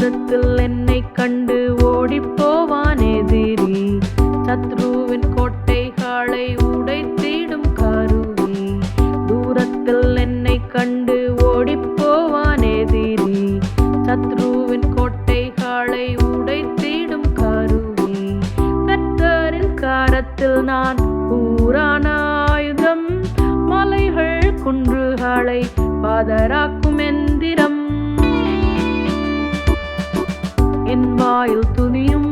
தூரத்தில் என்னை கண்டு ஓடிப்போவான் எதிரி. சத்ருவின் கோட்டைகளை உடைத்திடும் கருவி. தூரத்தில் என்னை கண்டு ஓடிப்போவான் எதிரி. சத்ருவின் கோட்டைகளை உடைத்திடும் கருவி. கர்த்தரின் கரத்தில் நான் கூரான ஆயுதம். மலைகள் குன்றுகளை பதராக்கும் எந்திரம். என் வாயில் துதியும்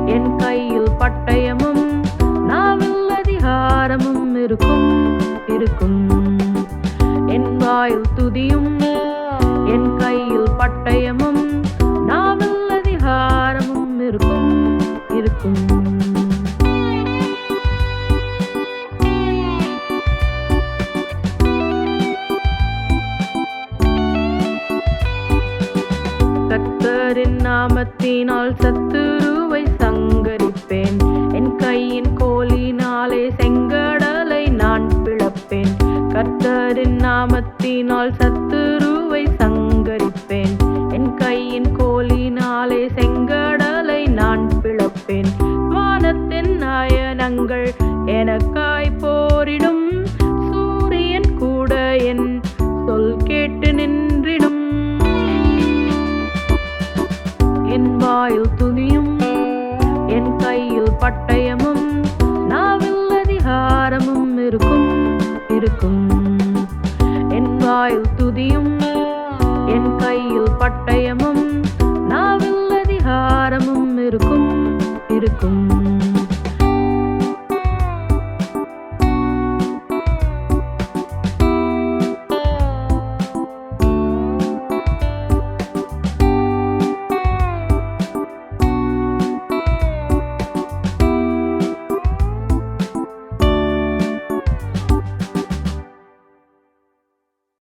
என் கையில் பட்டயமும் நாவில் அதிகாரமும் இருக்கும். என் வாயில் துதியும் என் கையில் பட்டயமும் நாவில் அதிகாரமும் இருக்கும். கர்த்தரின் நாமத்தினால் சத்துருவை சங்கரிப்பேன். என் கையின் கோலினாலே செங்கடலை நான் பிளப்பேன். கர்த்தரின் நாமத்தினால் சத்துருவை சங்கரிப்பேன். என் கையின் கோலினாலே செங்கடலை நான் பிளப்பேன். வானத்தின் நயனங்கள் எனக்காய் போரிடும். சூரியன் கூட என் சொல் கேட்டு நின்றிடும். என் வாயில் துதியும் என் கையில் பட்டயமும் நாவில் அதிகாரமும் இருக்கும். என் வாயில்